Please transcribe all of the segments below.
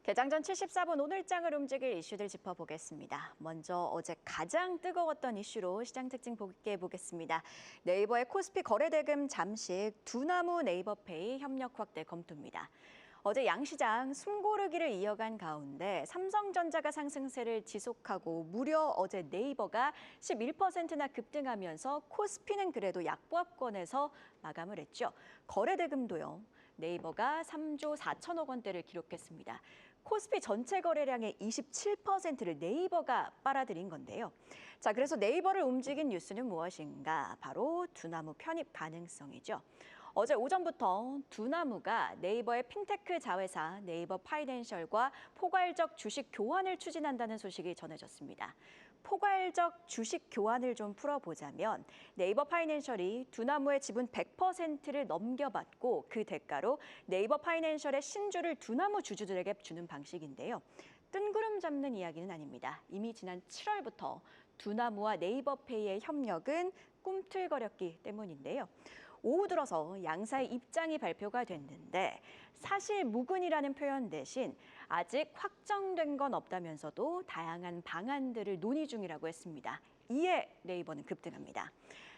개장 전 74분 오늘장을 움직일 이슈들 짚어보겠습니다. 먼저 어제 가장 뜨거웠던 이슈로 시장 특징 보겠습니다. 네이버의 코스피 거래대금 잠식, 두나무 네이버페이 협력 확대 검토입니다. 어제 양시장 숨고르기를 이어간 가운데 삼성전자가 상승세를 지속하고 무려 어제 네이버가 11%나 급등하면서 코스피는 그래도 약보합권에서 마감을 했죠. 거래대금도요. 네이버가 3조 4천억 원대를 기록했습니다. 코스피 전체 거래량의 27%를 네이버가 빨아들인 건데요. 자, 그래서 네이버를 움직인 뉴스는 무엇인가? 바로 두나무 편입 가능성이죠. 어제 오전부터 두나무가 네이버의 핀테크 자회사 네이버 파이낸셜과 포괄적 주식 교환을 추진한다는 소식이 전해졌습니다. 포괄적 주식 교환을 좀 풀어보자면 네이버 파이낸셜이 두나무의 지분 100%를 넘겨받고 그 대가로 네이버 파이낸셜의 신주를 두나무 주주들에게 주는 방식인데요. 뜬구름 잡는 이야기는 아닙니다. 이미 지난 7월부터 두나무와 네이버페이의 협력은 꿈틀거렸기 때문인데요. 오후 들어서 양사의 입장이 발표가 됐는데 사실 무근이라는 표현 대신 아직 확정된 건 없다면서도 다양한 방안들을 논의 중이라고 했습니다. 이에 네이버는 급등합니다.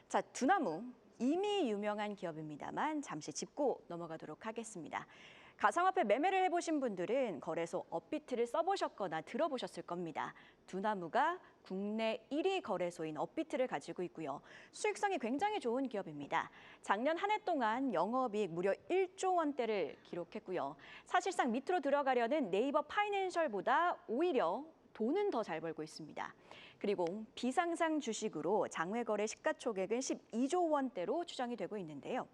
자, 두나무 이미 유명한 기업입니다만 잠시 짚고 넘어가도록 하겠습니다. 가상화폐 매매를 해보신 분들은 거래소 업비트를 써보셨거나 들어보셨을 겁니다. 두나무가 국내 1위 거래소인 업비트를 가지고 있고요. 수익성이 굉장히 좋은 기업입니다. 작년 한 해 동안 영업이익 무려 1조 원대를 기록했고요. 사실상 밑으로 들어가려는 네이버 파이낸셜보다 오히려 돈은 더 잘 벌고 있습니다. 그리고 비상장 주식으로 장외 거래 시가총액은 12조 원대로 추정이 되고 있는데요.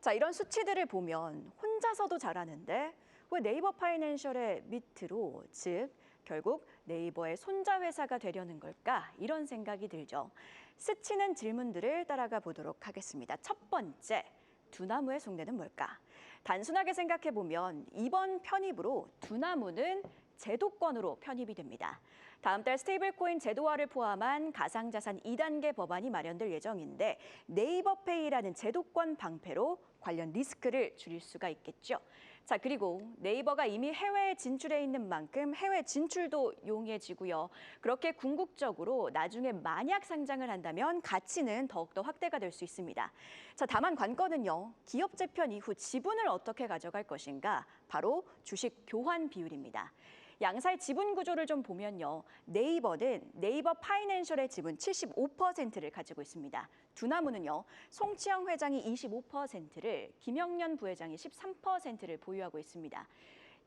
자, 이런 수치들을 보면 혼자서도 잘하는데 왜 네이버 파이낸셜의 밑으로, 즉 결국 네이버의 손자 회사가 되려는 걸까? 이런 생각이 들죠. 스치는 질문들을 따라가 보도록 하겠습니다. 첫 번째, 두나무의 속내는 뭘까? 단순하게 생각해 보면 이번 편입으로 두나무는 제도권으로 편입이 됩니다. 다음 달 스테이블코인 제도화를 포함한 가상자산 2단계 법안이 마련될 예정인데 네이버페이라는 제도권 방패로 관련 리스크를 줄일 수가 있겠죠. 자, 그리고 네이버가 이미 해외에 진출해 있는 만큼 해외 진출도 용이해지고요. 그렇게 궁극적으로 나중에 만약 상장을 한다면 가치는 더욱더 확대가 될 수 있습니다. 자, 다만 관건은요. 기업 재편 이후 지분을 어떻게 가져갈 것인가? 바로 주식 교환 비율입니다. 양사의 지분 구조를 좀 보면요. 네이버는 네이버 파이낸셜의 지분 75%를 가지고 있습니다. 두나무는요. 송치영 회장이 25%를, 김영년 부회장이 13%를 보유하고 있습니다.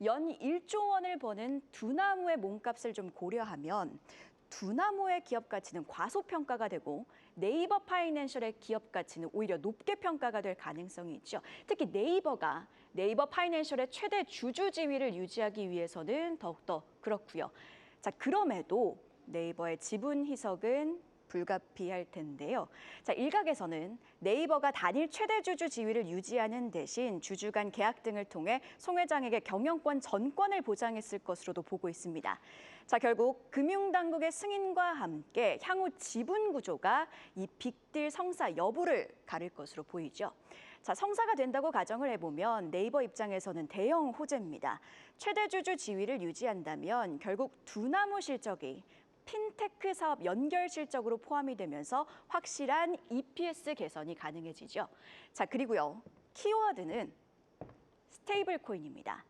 연 1조 원을 버는 두나무의 몸값을 좀 고려하면 두나무의 기업 가치는 과소평가가 되고 네이버 파이낸셜의 기업 가치는 오히려 높게 평가가 될 가능성이 있죠. 특히 네이버가 네이버 파이낸셜의 최대 주주 지위를 유지하기 위해서는 더욱더 그렇고요. 자, 그럼에도 네이버의 지분 희석은 불가피할 텐데요. 자, 일각에서는 네이버가 단일 최대 주주 지위를 유지하는 대신 주주 간 계약 등을 통해 송 회장에게 경영권 전권을 보장했을 것으로도 보고 있습니다. 자, 결국 금융당국의 승인과 함께 향후 지분 구조가 이 빅딜 성사 여부를 가릴 것으로 보이죠. 자, 성사가 된다고 가정을 해보면 네이버 입장에서는 대형 호재입니다. 최대 주주 지위를 유지한다면 결국 두나무 실적이 핀테크 사업 연결 실적으로 포함이 되면서 확실한 EPS 개선이 가능해지죠. 자, 그리고요. 키워드는 스테이블 코인입니다.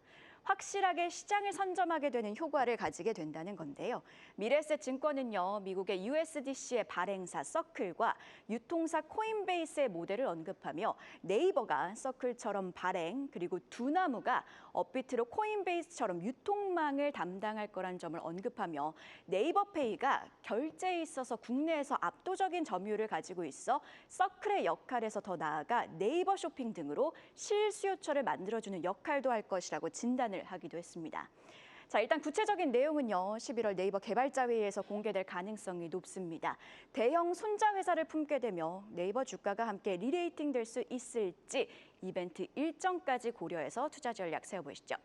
확실하게 시장을 선점하게 되는 효과를 가지게 된다는 건데요. 미래에셋 증권은요, 미국의 USDC의 발행사 서클과 유통사 코인베이스의 모델을 언급하며 네이버가 서클처럼 발행, 그리고 두나무가 업비트로 코인베이스처럼 유통망을 담당할 거란 점을 언급하며 네이버페이가 결제에 있어서 국내에서 압도적인 점유율을 가지고 있어 서클의 역할에서 더 나아가 네이버 쇼핑 등으로 실수요처를 만들어주는 역할도 할 것이라고 진단을 하기도 했습니다. 자, 일단 구체적인 내용은요. 11월 네이버 개발자 회의에서 공개될 가능성이 높습니다. 대형 손자 회사를 품게 되며 네이버 주가가 함께 리레이팅 될 수 있을지 이벤트 일정까지 고려해서 투자 전략 세워보시죠.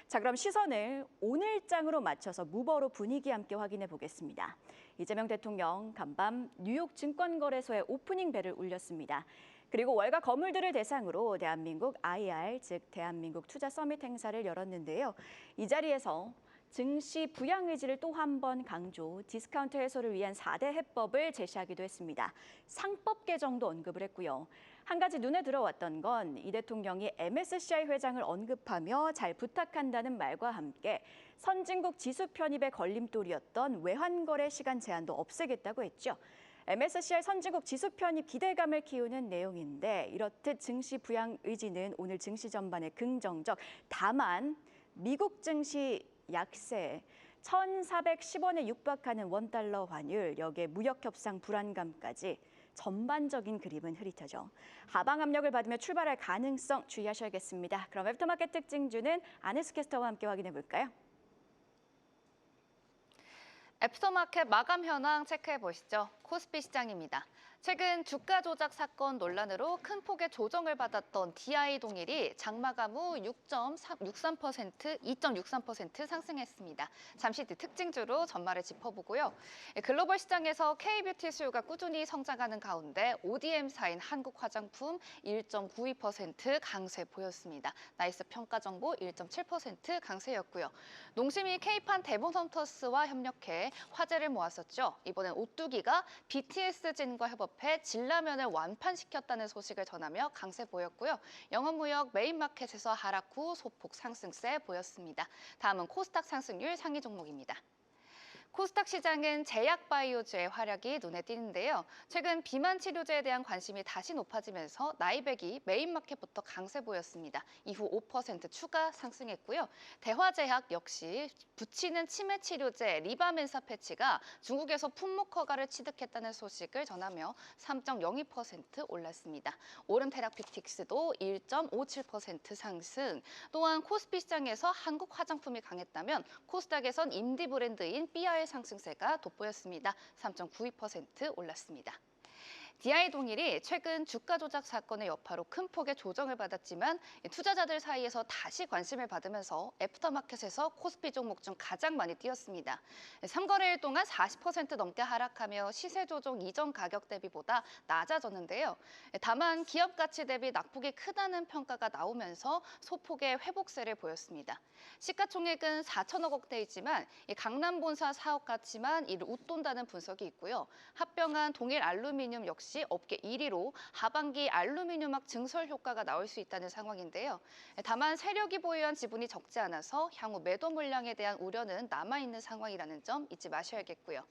자, 그럼 시선을 오늘장으로 맞춰서 무버로 분위기 함께 확인해 보겠습니다. 이재명 대통령 간밤 뉴욕 증권거래소에 오프닝 벨을 울렸습니다. 그리고 월가 거물들을 대상으로 대한민국 IR, 즉 대한민국 투자 서밋 행사를 열었는데요. 이 자리에서 증시 부양 의지를 또 한 번 강조, 디스카운트 해소를 위한 4대 해법을 제시하기도 했습니다. 상법 개정도 언급을 했고요. 한 가지 눈에 들어왔던 건 이 대통령이 MSCI 회장을 언급하며 잘 부탁한다는 말과 함께 선진국 지수 편입의 걸림돌이었던 외환거래 시간 제한도 없애겠다고 했죠. MSCI 선진국 지수 편입 기대감을 키우는 내용인데 이렇듯 증시 부양 의지는 오늘 증시 전반에 긍정적. 다만 미국 증시 약세, 1,410원에 육박하는 원달러 환율, 여기에 무역 협상 불안감까지 전반적인 그림은 흐릿하죠. 하방 압력을 받으며 출발할 가능성 주의하셔야겠습니다. 그럼 애프터마켓 특징주는 안혜수 캐스터와 함께 확인해 볼까요? 애프터마켓 마감 현황 체크해 보시죠. 코스피 시장입니다. 최근 주가 조작 사건 논란으로 큰 폭의 조정을 받았던 DI 동일이 장마감 후 2.63% 상승했습니다. 잠시 뒤 특징주로 전말을 짚어보고요. 글로벌 시장에서 K뷰티 수요가 꾸준히 성장하는 가운데 ODM사인 한국화장품 1.92% 강세 보였습니다. 나이스 평가 정보 1.7% 강세였고요. 농심이 K판 데모헌터스와 협력해 화제를 모았었죠. 이번엔 오뚜기가 BTS 진과 협업해 진라면을 완판시켰다는 소식을 전하며 강세 보였고요. 영업무역 메인마켓에서 하락 후 소폭 상승세 보였습니다. 다음은 코스닥 상승률 상위 종목입니다. 코스닥 시장은 제약바이오주의 활약이 눈에 띄는데요. 최근 비만 치료제에 대한 관심이 다시 높아지면서 나이백이 메인마켓부터 강세 보였습니다. 이후 5% 추가 상승했고요. 대화제약 역시 붙이는 치매 치료제 리바멘사 패치가 중국에서 품목 허가를 취득했다는 소식을 전하며 3.02% 올랐습니다. 오름테라피틱스도 1.57% 상승. 또한 코스피 시장에서 한국 화장품이 강했다면 코스닥에선 인디 브랜드인 BR 상승세가 돋보였습니다. 3.92% 올랐습니다. DI 동일이 최근 주가 조작 사건의 여파로 큰 폭의 조정을 받았지만 투자자들 사이에서 다시 관심을 받으면서 애프터마켓에서 코스피 종목 중 가장 많이 뛰었습니다. 3거래일 동안 40% 넘게 하락하며 시세 조정 이전 가격 대비보다 낮아졌는데요. 다만 기업 가치 대비 낙폭이 크다는 평가가 나오면서 소폭의 회복세를 보였습니다. 시가총액은 4천억 원대이지만 강남 본사 사업 가치만 이를 웃돈다는 분석이 있고요. 합병한 동일 알루미늄 역시 업계 1위로 하반기 알루미늄학 증설 효과가 나올 수 있다는 상황인데요. 다만 세력이 보유한 지분이 적지 않아서 향후 매도 물량에 대한 우려는 남아있는 상황이라는 점 잊지 마셔야겠고요.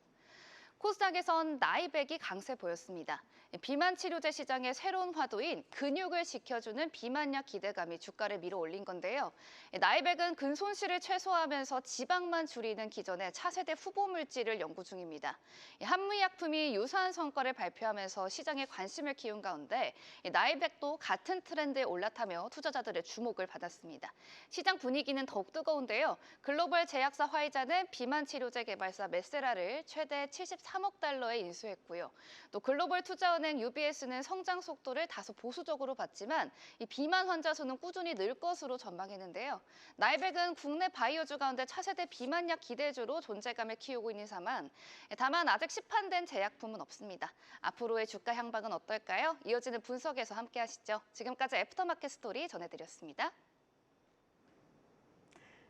코스닥에선 나이백이 강세 보였습니다. 비만 치료제 시장의 새로운 화두인 근육을 지켜주는 비만약 기대감이 주가를 밀어 올린 건데요. 나이백은 근손실을 최소화하면서 지방만 줄이는 기존의 차세대 후보 물질을 연구 중입니다. 한의약품이 유사한 성과를 발표하면서 시장에 관심을 키운 가운데 나이백도 같은 트렌드에 올라타며 투자자들의 주목을 받았습니다. 시장 분위기는 더욱 뜨거운데요. 글로벌 제약사 화이자는 비만 치료제 개발사 메세라를 최대 73억 달러에 인수했고요. 또 글로벌 투자은행 UBS는 성장 속도를 다소 보수적으로 봤지만 이 비만 환자 수는 꾸준히 늘 것으로 전망했는데요. 나이백은 국내 바이오주 가운데 차세대 비만약 기대주로 존재감을 키우고 있는 다만 아직 시판된 제약품은 없습니다. 앞으로의 주가 향방은 어떨까요? 이어지는 분석에서 함께 하시죠. 지금까지 애프터마켓 스토리 전해드렸습니다.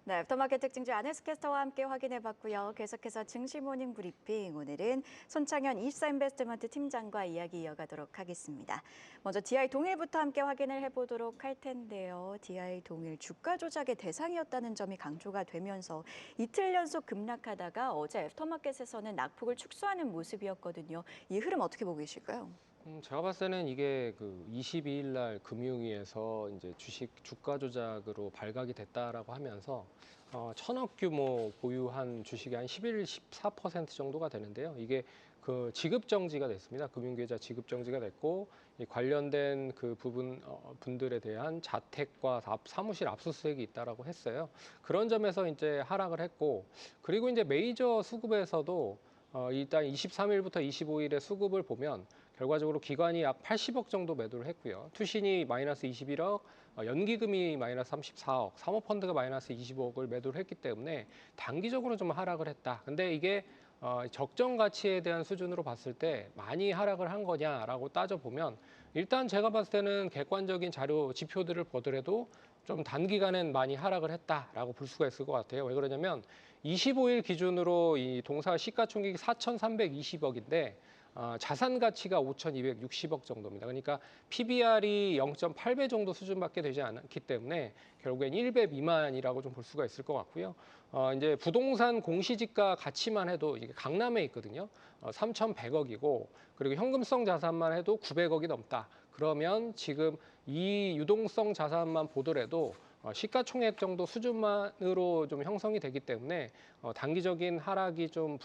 네, 애프터마켓 특징주 안혜수 캐스터와 함께 확인해봤고요. 계속해서 증시 모닝 브리핑, 오늘은 손창현 이사인베스트먼트 팀장과 이야기 이어가도록 하겠습니다. 먼저 DI 동일부터 함께 확인을 해보도록 할 텐데요. DI 동일 주가 조작의 대상이었다는 점이 강조가 되면서 이틀 연속 급락하다가 어제 애프터마켓에서는 낙폭을 축소하는 모습이었거든요. 이 흐름 어떻게 보고 계실까요? 제가 봤을 때는 이게 그 22일 날 금융위에서 이제 주식 주가 조작으로 발각이 됐다라고 하면서 1,000억 규모 보유한 주식이 한 11, 14% 정도가 되는데요. 이게 그 지급 정지가 됐습니다. 금융계좌 지급 정지가 됐고 이 관련된 그 분들에 대한 자택과 사무실 압수수색이 있다라고 했어요. 그런 점에서 이제 하락을 했고, 그리고 이제 메이저 수급에서도 일단 23일부터 25일의 수급을 보면 결과적으로 기관이 약 80억 정도 매도를 했고요. 투신이 마이너스 21억, 연기금이 마이너스 34억, 사모펀드가 마이너스 25억을 매도를 했기 때문에 단기적으로 좀 하락을 했다. 근데 이게 적정 가치에 대한 수준으로 봤을 때 많이 하락을 한 거냐라고 따져보면 일단 제가 봤을 때는 객관적인 자료, 지표들을 보더라도 좀 단기간엔 많이 하락을 했다라고 볼 수가 있을 것 같아요. 왜 그러냐면 25일 기준으로 이 동사 시가총액이 4,320억인데 자산 가치가 5,260억 정도입니다. 그러니까 PBR이 0.8배 정도 수준밖에 되지 않기 때문에 결국엔 1배 미만이라고 좀 볼 수가 있을 것 같고요. 이제 부동산 공시지가 가치만 해도 이게 강남에 있거든요. 3,100억이고 그리고 현금성 자산만 해도 900억이 넘다. 그러면 지금 이 유동성 자산만 보더라도 시가총액 정도 수준만으로 좀 형성이 되기 때문에 단기적인 하락이 좀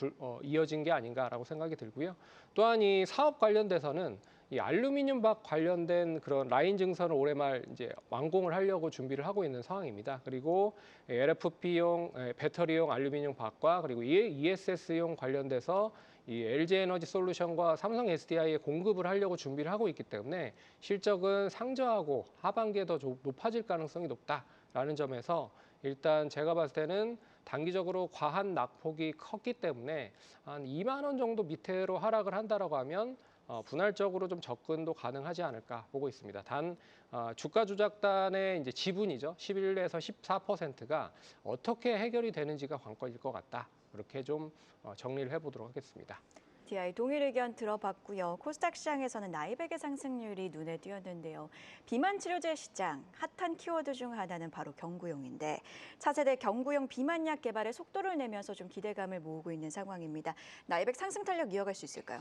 이어진 게 아닌가라고 생각이 들고요. 또한 이 사업 관련돼서는 이 알루미늄 박 관련된 그런 라인 증선을 올해 말 이제 완공을 하려고 준비를 하고 있는 상황입니다. 그리고 LFP용 배터리용 알루미늄 박과 그리고 ESS용 관련돼서 이 LG 에너지 솔루션과 삼성 SDI에 공급을 하려고 준비를 하고 있기 때문에 실적은 상저하고 하반기에 더 높아질 가능성이 높다라는 점에서 일단 제가 봤을 때는 단기적으로 과한 낙폭이 컸기 때문에 한 2만 원 정도 밑으로 하락을 한다라고 하면 분할적으로 좀 접근도 가능하지 않을까 보고 있습니다. 단 주가 조작단의 이제 지분이죠. 11에서 14%가 어떻게 해결이 되는지가 관건일 것 같다. 그렇게 좀 정리를 해보도록 하겠습니다. DI 동일 의견 들어봤고요. 코스닥 시장에서는 나이백의 상승률이 눈에 띄었는데요. 비만 치료제 시장 핫한 키워드 중 하나는 바로 경구용인데 차세대 경구용 비만약 개발에 속도를 내면서 좀 기대감을 모으고 있는 상황입니다. 나이백 상승 탄력 이어갈 수 있을까요?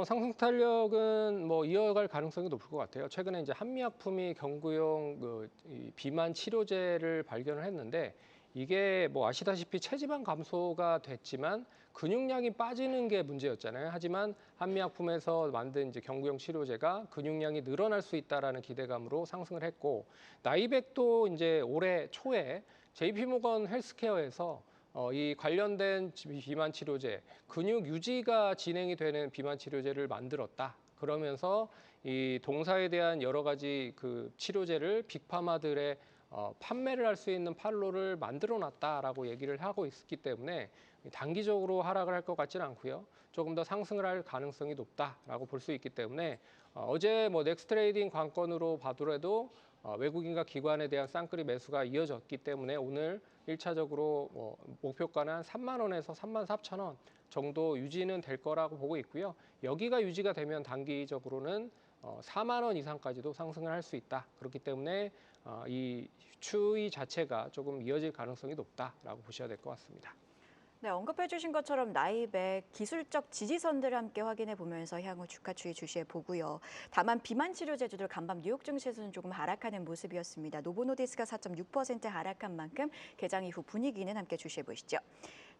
상승 탄력은 뭐 이어갈 가능성이 높을 것 같아요. 최근에 이제 한미약품이 경구용 이 비만 치료제를 발견을 했는데 이게 뭐 아시다시피 체지방 감소가 됐지만 근육량이 빠지는 게 문제였잖아요. 하지만 한미약품에서 만든 이제 경구용 치료제가 근육량이 늘어날 수 있다라는 기대감으로 상승을 했고 나이백도 이제 올해 초에 JP모건 헬스케어에서 이 관련된 비만 치료제, 근육 유지가 진행이 되는 비만 치료제를 만들었다. 그러면서 이 동사에 대한 여러 가지 그 치료제를 빅파마들의 판매를 할 수 있는 판로를 만들어 놨다라고 얘기를 하고 있기 때문에 단기적으로 하락을 할 것 같지는 않고요. 조금 더 상승을 할 가능성이 높다라고 볼 수 있기 때문에 어제 뭐 넥스트레이딩 관건으로 봐더라도 외국인과 기관에 대한 쌍끌이 매수가 이어졌기 때문에 오늘 1차적으로 목표가는 한 3만 원에서 3만 4천 원 정도 유지는 될 거라고 보고 있고요. 여기가 유지가 되면 단기적으로는 4만 원 이상까지도 상승을 할 수 있다. 그렇기 때문에 이 추이 자체가 조금 이어질 가능성이 높다라고 보셔야 될 것 같습니다. 네, 언급해 주신 것처럼 나이백 기술적 지지선들을 함께 확인해 보면서 향후 주가 추이 주시해 보고요. 다만 비만 치료제주들 간밤 뉴욕 증시에서는 조금 하락하는 모습이었습니다. 노보노디스가 4.6% 하락한 만큼 개장 이후 분위기는 함께 주시해 보시죠.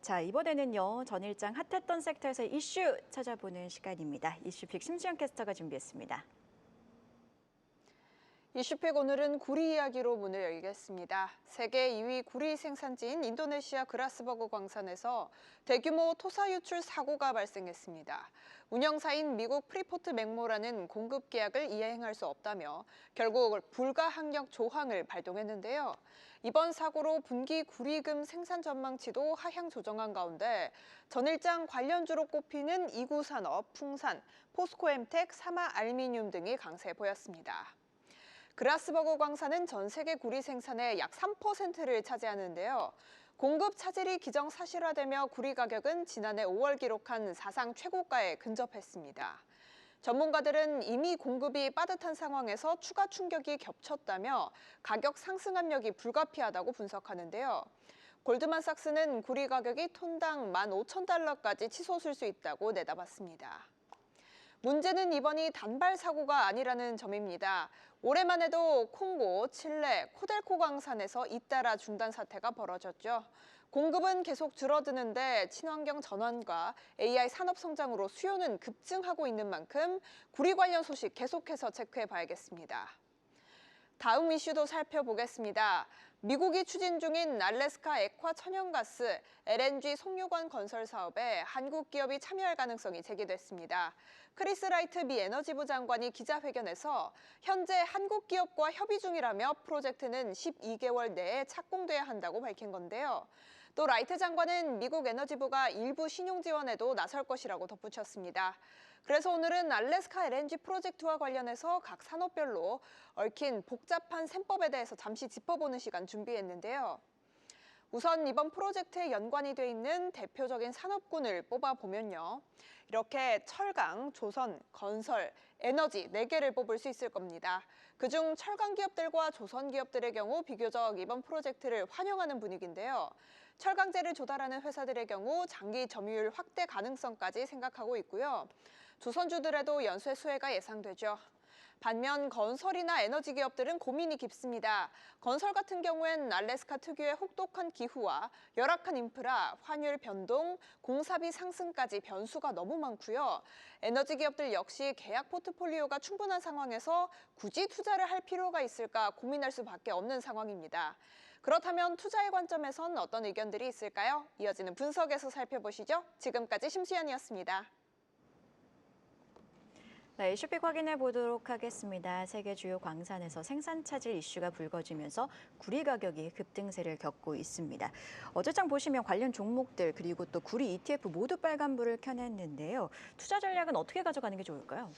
자, 이번에는요. 전일장 핫했던 섹터에서 이슈 찾아보는 시간입니다. 이슈픽 심수영 캐스터가 준비했습니다. 이슈픽 오늘은 구리 이야기로 문을 열겠습니다. 세계 2위 구리 생산지인 인도네시아 그라스버그 광산에서 대규모 토사 유출 사고가 발생했습니다. 운영사인 미국 프리포트 맥모라는 공급 계약을 이행할 수 없다며 결국 불가항력 조항을 발동했는데요. 이번 사고로 분기 구리금 생산 전망치도 하향 조정한 가운데 전일장 관련주로 꼽히는 이구산업, 풍산, 포스코엠텍, 사마알미늄 등이 강세 보였습니다. 그라스버그 광산은 전 세계 구리 생산의 약 3%를 차지하는데요. 공급 차질이 기정사실화되며 구리 가격은 지난해 5월 기록한 사상 최고가에 근접했습니다. 전문가들은 이미 공급이 빠듯한 상황에서 추가 충격이 겹쳤다며 가격 상승 압력이 불가피하다고 분석하는데요. 골드만삭스는 구리 가격이 톤당 15,000달러까지 치솟을 수 있다고 내다봤습니다. 문제는 이번이 단발 사고가 아니라는 점입니다. 올해만 해도 콩고, 칠레, 코델코 광산에서 잇따라 중단 사태가 벌어졌죠. 공급은 계속 줄어드는데 친환경 전환과 AI 산업 성장으로 수요는 급증하고 있는 만큼 구리 관련 소식 계속해서 체크해 봐야겠습니다. 다음 이슈도 살펴보겠습니다. 미국이 추진 중인 알래스카 액화 천연가스 LNG 송유관 건설 사업에 한국 기업이 참여할 가능성이 제기됐습니다. 크리스 라이트 미 에너지부 장관이 기자회견에서 현재 한국 기업과 협의 중이라며 프로젝트는 12개월 내에 착공돼야 한다고 밝힌 건데요. 또 라이트 장관은 미국 에너지부가 일부 신용 지원에도 나설 것이라고 덧붙였습니다. 그래서 오늘은 알래스카 LNG 프로젝트와 관련해서 각 산업별로 얽힌 복잡한 셈법에 대해서 잠시 짚어보는 시간 준비했는데요. 우선 이번 프로젝트에 연관이 돼 있는 대표적인 산업군을 뽑아보면요. 이렇게 철강, 조선, 건설, 에너지 4개를 뽑을 수 있을 겁니다. 그중 철강 기업들과 조선 기업들의 경우 비교적 이번 프로젝트를 환영하는 분위기인데요. 철강제를 조달하는 회사들의 경우 장기 점유율 확대 가능성까지 생각하고 있고요. 조선주들에도 연쇄 수혜가 예상되죠. 반면 건설이나 에너지 기업들은 고민이 깊습니다. 건설 같은 경우엔 알래스카 특유의 혹독한 기후와 열악한 인프라, 환율 변동, 공사비 상승까지 변수가 너무 많고요. 에너지 기업들 역시 계약 포트폴리오가 충분한 상황에서 굳이 투자를 할 필요가 있을까 고민할 수밖에 없는 상황입니다. 그렇다면 투자의 관점에선 어떤 의견들이 있을까요? 이어지는 분석에서 살펴보시죠. 지금까지 심수연이었습니다. 네, 이슈픽 확인해 보도록 하겠습니다. 세계 주요 광산에서 생산 차질 이슈가 불거지면서 구리 가격이 급등세를 겪고 있습니다. 어제장 보시면 관련 종목들 그리고 또 구리 ETF 모두 빨간불을 켜냈는데요. 투자 전략은 어떻게 가져가는 게 좋을까요?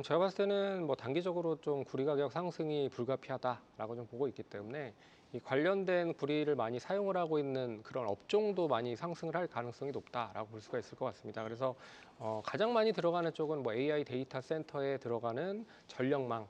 제가 봤을 때는 뭐 단기적으로 좀 구리 가격 상승이 불가피하다라고 좀 보고 있기 때문에 이 관련된 구리를 많이 사용을 하고 있는 그런 업종도 많이 상승을 할 가능성이 높다라고 볼 수가 있을 것 같습니다. 그래서 가장 많이 들어가는 쪽은 뭐 AI 데이터 센터에 들어가는 전력망,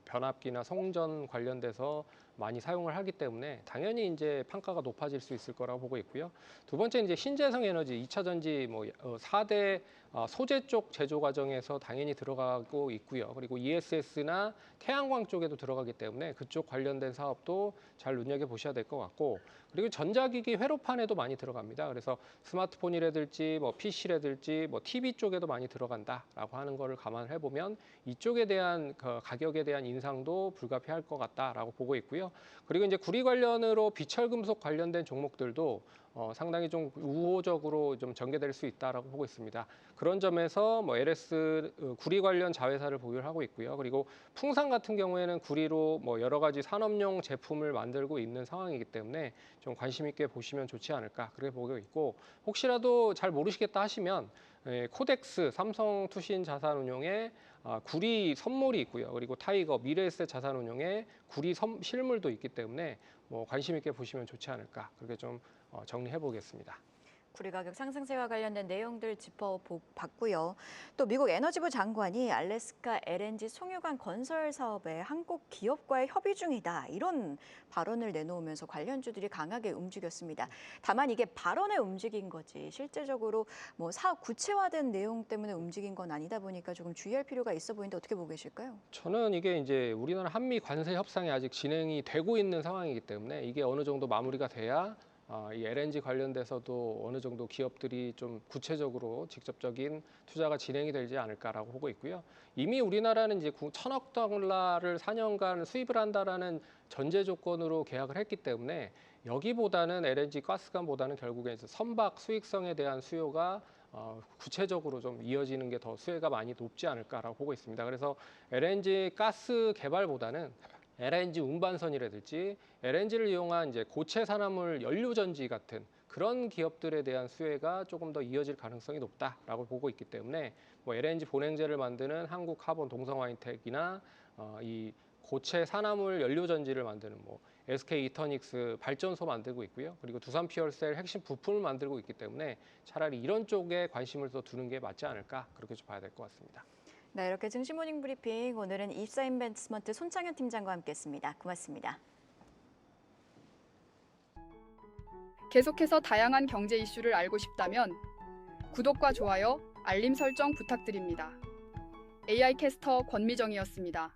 변압기나 송전 관련돼서 많이 사용을 하기 때문에 당연히 이제 판가가 높아질 수 있을 거라고 보고 있고요. 두 번째 이제 신재생 에너지, 2차 전지 뭐 4대 소재 쪽 제조 과정에서 당연히 들어가고 있고요. 그리고 ESS나 태양광 쪽에도 들어가기 때문에 그쪽 관련된 사업도 잘 눈여겨보셔야 될 것 같고, 그리고 전자기기 회로판에도 많이 들어갑니다. 그래서 스마트폰이라든지 뭐 PC라든지 뭐 TV 쪽에도 많이 들어간다라고 하는 거를 감안을 해보면 이쪽에 대한 그 가격에 대한 인상도 불가피할 것 같다라고 보고 있고요. 그리고 이제 구리 관련으로 비철금속 관련된 종목들도 상당히 좀 우호적으로 좀 전개될 수 있다라고 보고 있습니다. 그런 점에서 뭐 LS 구리 관련 자회사를 보유를 하고 있고요. 그리고 풍산 같은 경우에는 구리로 뭐 여러 가지 산업용 제품을 만들고 있는 상황이기 때문에 좀 관심 있게 보시면 좋지 않을까 그렇게 보고 있고, 혹시라도 잘 모르시겠다 하시면 코덱스, 삼성투신자산운용에 구리 선물이 있고요. 그리고 타이거, 미래에셋 자산운용에 구리 실물도 있기 때문에 뭐 관심 있게 보시면 좋지 않을까 그렇게 좀 정리해 보겠습니다. 구리 가격 상승세와 관련된 내용들 짚어봤고요. 또 미국 에너지부 장관이 알래스카 LNG 송유관 건설 사업에 한국 기업과의 협의 중이다, 이런 발언을 내놓으면서 관련주들이 강하게 움직였습니다. 다만 이게 발언에 움직인 거지 실제적으로 뭐 사업 구체화된 내용 때문에 움직인 건 아니다 보니까 조금 주의할 필요가 있어 보이는데 어떻게 보고 계실까요? 저는 이게 이제 우리나라 한미 관세 협상이 아직 진행이 되고 있는 상황이기 때문에 이게 어느 정도 마무리가 돼야 이 LNG 관련돼서도 어느 정도 기업들이 좀 구체적으로 직접적인 투자가 진행이 되지 않을까라고 보고 있고요. 이미 우리나라는 이제 1,000억 달러를 4년간 수입을 한다라는 전제 조건으로 계약을 했기 때문에 여기보다는 LNG 가스관보다는 결국에 이제 선박 수익성에 대한 수요가 구체적으로 좀 이어지는 게 더 수혜가 많이 높지 않을까라고 보고 있습니다. 그래서 LNG 가스 개발보다는 LNG 운반선이라든지 LNG를 이용한 이제 고체 산화물 연료전지 같은 그런 기업들에 대한 수혜가 조금 더 이어질 가능성이 높다라고 보고 있기 때문에 뭐 LNG 본행제를 만드는 한국카본 동성화인텍이나 이 고체 산화물 연료전지를 만드는 뭐 SK 이터닉스 발전소 만들고 있고요. 그리고 두산 피얼셀 핵심 부품을 만들고 있기 때문에 차라리 이런 쪽에 관심을 더 두는 게 맞지 않을까 그렇게 좀 봐야 될 것 같습니다. 네, 이렇게 증시 모닝 브리핑 오늘은 입사인베스트먼트 손창현 팀장과 함께했습니다. 고맙습니다. 계속해서 다양한 경제 이슈를 알고 싶다면 구독과 좋아요, 알림 설정 부탁드립니다. AI 캐스터 권미정이었습니다.